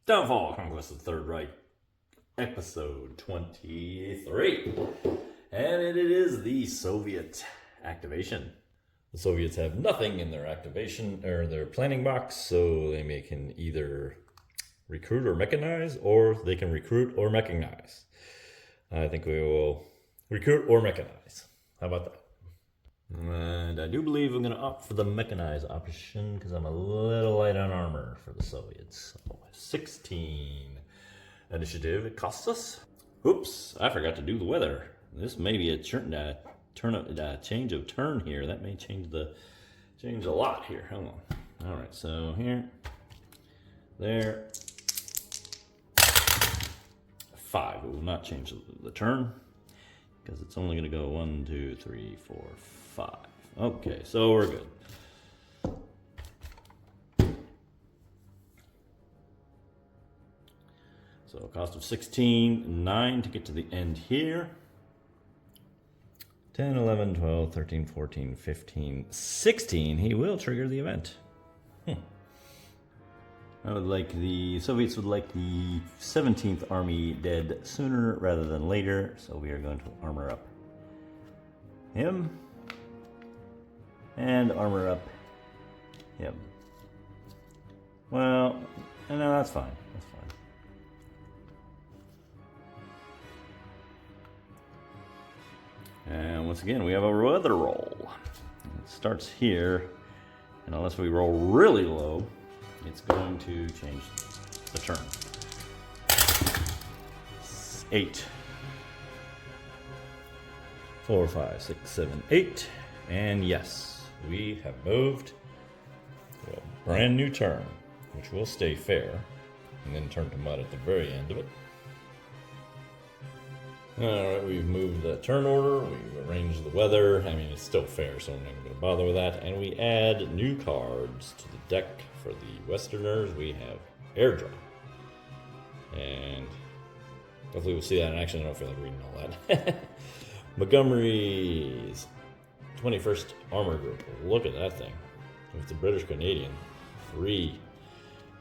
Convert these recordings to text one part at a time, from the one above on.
Downfall, Conquest of the Third Reich, episode 23. And it is the Soviet activation. The Soviets have nothing in their activation or their planning box, so they can either recruit or mechanize, or they can recruit or mechanize. I think we will recruit or mechanize. How about that? And I do believe I'm going to opt for the mechanized option because I'm a little light on armor for the Soviets. So 16 initiative it costs us. Oops, I forgot to do the weather. This may be a change of turn here. That may change a lot here. Hold on. All right, so here, there, 5. It will not change the turn because it's only going to go 1, 2, 3, 4, 5. Okay, so we're good. So cost of 16, 9 to get to the end here. 10, 11, 12, 13, 14, 15, 16. He will trigger the event. The Soviets would like the 17th Army dead sooner rather than later, so we are going to armor up him and armor up him. Well, no, that's fine. That's fine. And once again, we have a weather roll. It starts here, and unless we roll really low, it's going to change the turn. 8. 4, 5, 6, 7, 8. And yes, we have moved to a brand new turn, which will stay fair, and then turn to mud at the very end of it. Alright, we've moved the turn order, we've arranged the weather. I mean, it's still fair, so I'm not going to bother with that. And we add new cards to the deck. For the Westerners, we have airdrop. And hopefully we'll see that in action. I don't feel like reading all that. Montgomery's 21st Armor Group. Look at that thing. With the British Canadian. 3.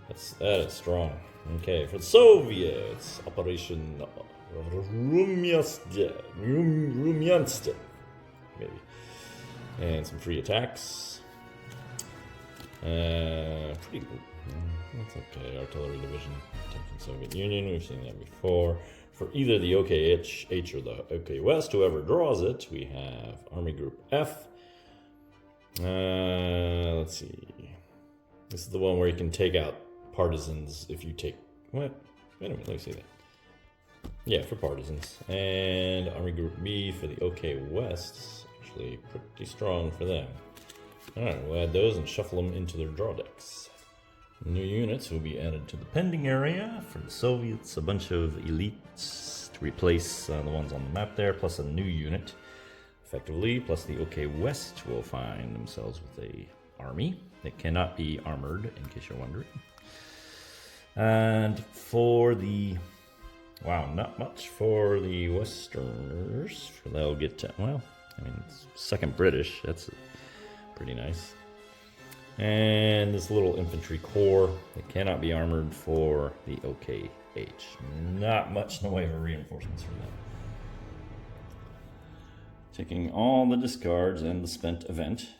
That is strong. Okay, for the Soviets, Operation Rumyansk, maybe. And some free attacks. Pretty good. That's okay. Artillery Division, Attention Soviet Union. We've seen that before. For either the OKH or the OK West, whoever draws it, we have Army Group F. Let's see. This is the one where you can take out partisans if you take. What? Wait a minute. Let me see that. Yeah, for partisans. And Army Group B for the OK West. Actually, pretty strong for them. Alright, we'll add those and shuffle them into their draw decks. New units will be added to the pending area. For the Soviets, a bunch of elites to replace the ones on the map there, plus a new unit, effectively. Plus the OK West will find themselves with a army that cannot be armored, in case you're wondering. And for the... Wow, not much for the Westerners. They'll get to... Well, I mean, it's second British. That's... pretty nice. And this little infantry corps that cannot be armored for the OKH. Not much in the way of reinforcements for them. Taking all the discards and the spent event,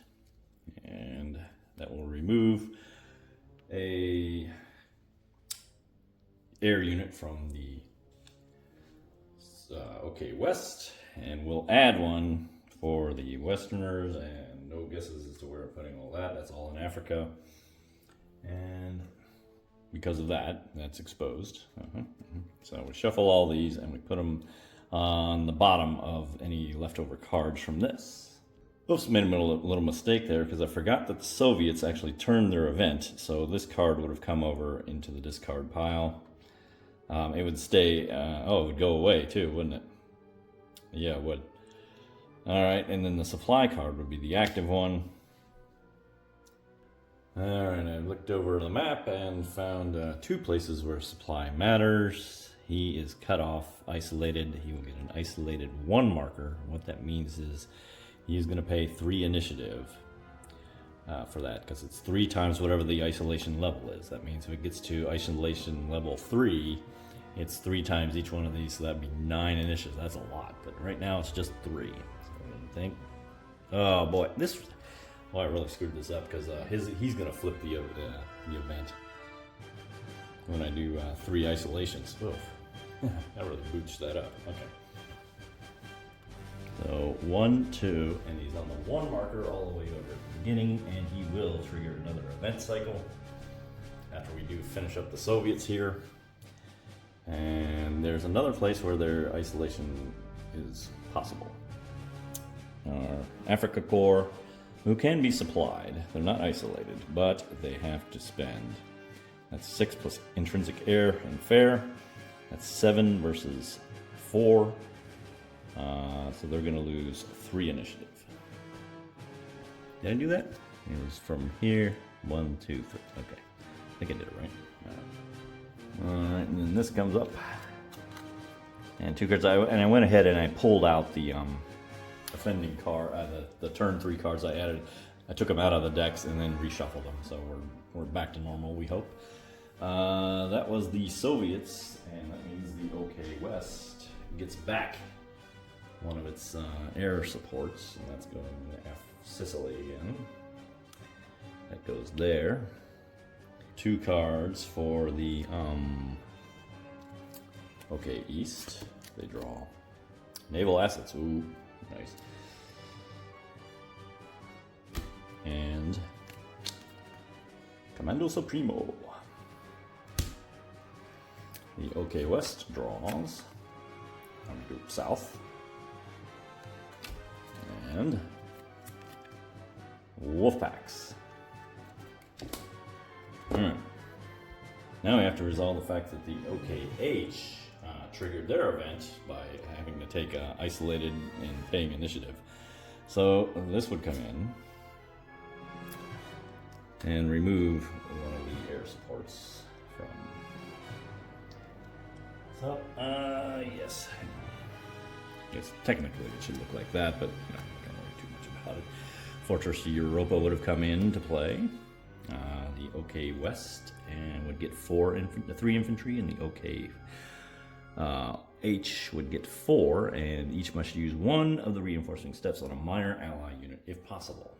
and that will remove a air unit from the OK West, and we'll add one for the Westerners, and no guesses as to where I'm putting all that. That's all in Africa. And because of that, that's exposed. So we shuffle all these and we put them on the bottom of any leftover cards from this. Oops, made a little mistake there because I forgot that the Soviets actually turned their event. So this card would have come over into the discard pile. It would stay, it would go away too, wouldn't it? Yeah, it would. Alright, and then the supply card would be the active one. Alright, I looked over the map and found 2 places where supply matters. He is cut off, isolated. He will get an isolated 1 marker. What that means is he's going to pay 3 initiative. for that, because it's 3 times whatever the isolation level is. That means if it gets to isolation level 3, it's 3 times each one of these, so that'd be 9 initiatives. That's a lot, but right now it's just 3. So I think, oh boy, I really screwed this up, because he's gonna flip the event when I do 3 isolations. Oof. I really booched that up. Okay. So 1, 2, and he's on the 1 marker all the way over at the beginning, and he will trigger another event cycle after we do finish up the Soviets here. And there's another place where their isolation is possible. Africa Corps, who can be supplied. They're not isolated, but they have to spend. That's 6 plus intrinsic air and fair. That's 7 versus 4. So they're going to lose 3 initiative. Did I do that? It was from here. 1, 2, 3. Okay. I think I did it right. Alright, and then this comes up. And 2 cards. I went ahead and I pulled out the offending card, the turn 3 cards I added. I took them out of the decks and then reshuffled them. So we're back to normal, we hope. That was the Soviets, and that means the OK West gets back one of its air supports, and that's going to F Sicily again. That goes there. 2 cards for the OK East. They draw naval assets. Ooh, nice. And Commando Supremo. The OK West draws on Group South. And Wolfpacks. Alright. Now we have to resolve the fact that the OKH triggered their event by having to take isolated and paying initiative. So this would come in and remove one of the air supports from. So, yes. Yes, technically it should look like that, but no, I don't worry too much about it. Fortress Europa would have come into play. The OK West and would get 3 infantry, and the OK H would get 4, and each must use 1 of the reinforcing steps on a minor ally unit if possible.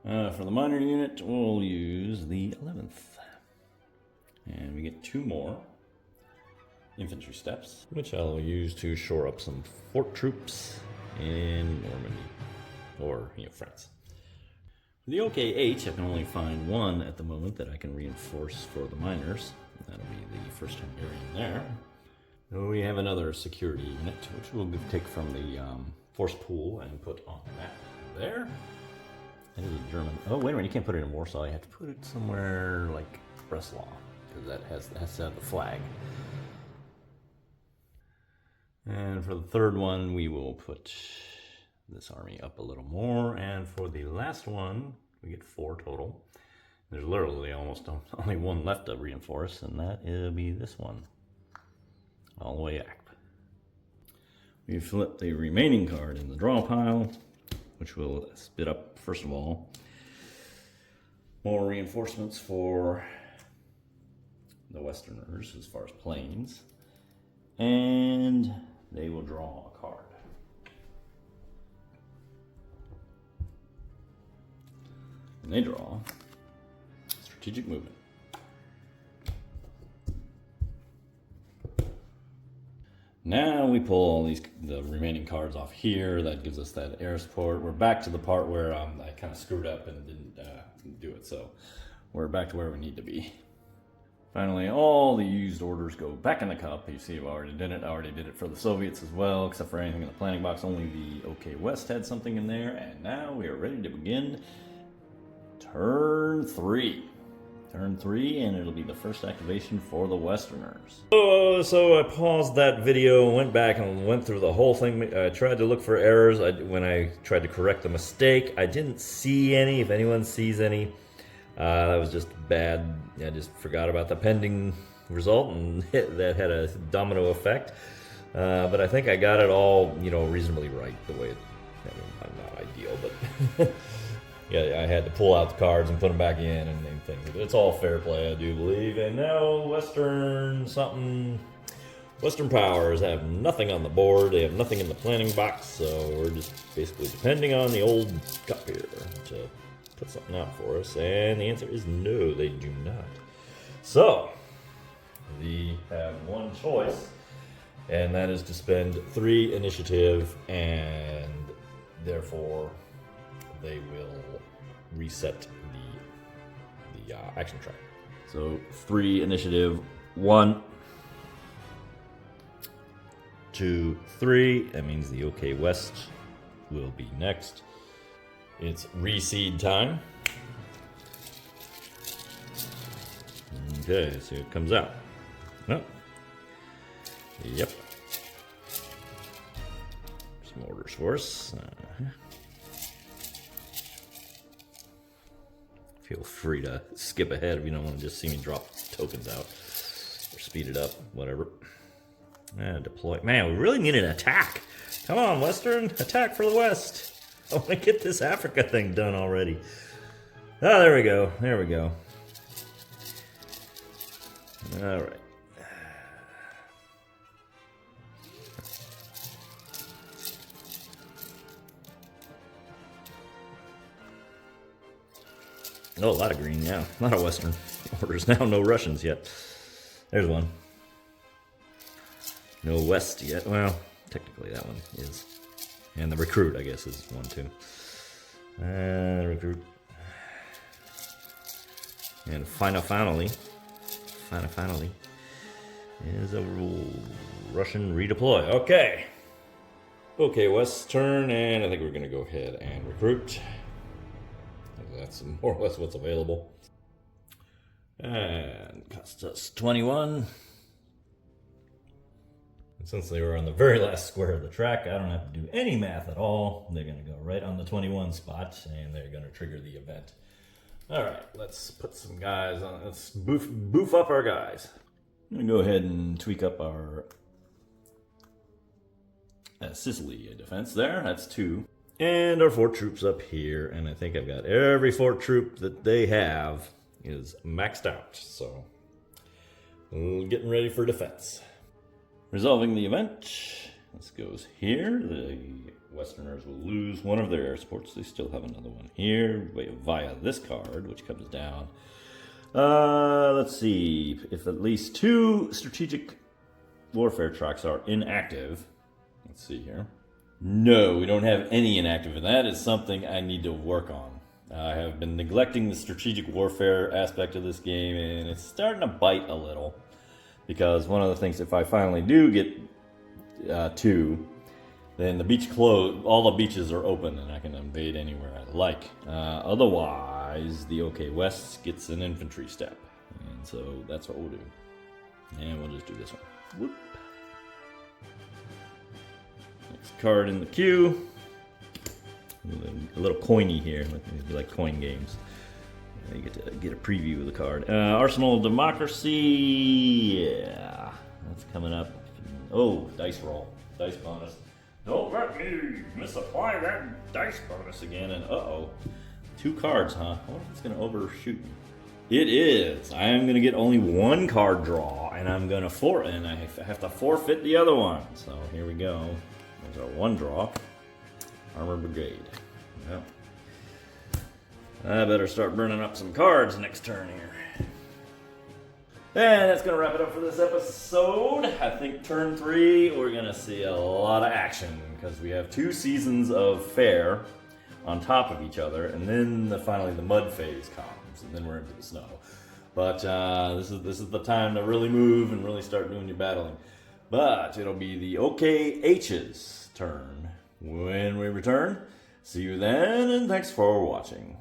For the minor unit, we'll use the 11th. And we get 2 more infantry steps, which I'll use to shore up some fort troops in Normandy, or France. For the OKH, I can only find 1 at the moment that I can reinforce for the miners. That'll be the 1st Hungarian there. So we have another security unit, which we'll take from the force pool and put on the map there. That is a German. Oh, wait a minute, you can't put it in Warsaw. You have to put it somewhere like Breslau, because that has to have the flag. And for the 3rd one, we will put this army up a little more. And for the last one, we get 4 total. There's literally almost only 1 left to reinforce, and that will be this one. All the way up. We flip the remaining card in the draw pile, which will spit up, first of all, more reinforcements for the Westerners as far as planes. And they will draw a card. And they draw strategic movement. Now we pull all the remaining cards off here. That gives us that air support. We're back to the part where I kind of screwed up and didn't do it. So we're back to where we need to be. Finally, all the used orders go back in the cup. You see, I already did it. I already did it for the Soviets as well, except for anything in the planning box. Only the OK West had something in there. And now we are ready to begin turn 3. Turn 3, and it'll be the first activation for the Westerners. So I paused that video, went back and went through the whole thing. I tried to look for errors. When I tried to correct the mistake, I didn't see any. If anyone sees any, that was just bad. I just forgot about the pending result, and that had a domino effect. But I think I got it all, reasonably right. The way, not ideal, but Yeah, I had to pull out the cards and put them back in and name things. It's all fair play, I do believe. And now Western Powers have nothing on the board. They have nothing in the planning box, so we're just basically depending on the old cup here to put something out for us. And the answer is no, they do not. So we have one choice, and that is to spend 3 initiative, and therefore they will reset the action track. So 3 initiative, 1, 2, 3. That means the OK West will be next. It's reseed time. Okay, so it comes out. Oh. Yep. Some orders for us. Feel free to skip ahead if you don't want to just see me drop tokens out. Or speed it up, whatever. Deploy. Man, we really need an attack. Come on, Western. Attack for the West. I want to get this Africa thing done already. Oh, there we go. There we go. All right. Oh, a lot of green, yeah. A lot of Western orders now. No Russians yet. There's one. No West yet. Well, technically that one is. And the recruit, I guess, is one too. Recruit. And finally, is a Russian redeploy. Okay. Okay, West's turn, and I think we're going to go ahead and recruit. That's more or less what's available. And costs us 21. And since they were on the very last square of the track, I don't have to do any math at all. They're going to go right on the 21 spot, and they're going to trigger the event. All right, let's put some guys on. Let's boof up our guys. I'm going to go ahead and tweak up our Sicily defense there. That's 2. And our fort troops up here, and I think I've got every fort troop that they have is maxed out. So, getting ready for defense. Resolving the event. This goes here. The Westerners will lose one of their air supports. They still have another one here via this card, which comes down. Let's see. If at least 2 strategic warfare tracks are inactive. Let's see here. No, we don't have any inactive, and that is something I need to work on. I have been neglecting the strategic warfare aspect of this game, and it's starting to bite a little. Because one of the things, if I finally do get 2, then the beach all the beaches are open, and I can invade anywhere I like. Otherwise, the OK West gets an infantry step, and so that's what we'll do. And we'll just do this one. Whoop. Next card in the queue. A little coiny here. It'd be like coin games. You get to get a preview of the card. Arsenal of Democracy. Yeah, that's coming up. Oh, dice roll. Dice bonus. Don't let me misapply that dice bonus again. And uh-oh. 2 cards, huh? I wonder if it's going to overshoot me. It is. I am going to get only 1 card draw, and I'm going to and I have to forfeit the other one. So here we go. There's our 1 draw. Armor Brigade. Yeah. I better start burning up some cards next turn here. And that's going to wrap it up for this episode. I think turn 3, we're going to see a lot of action because we have 2 seasons of fair on top of each other, and then finally the mud phase comes, and then we're into the snow. But this is the time to really move and really start doing your battling. But it'll be the OKH's turn when we return. See you then, and thanks for watching.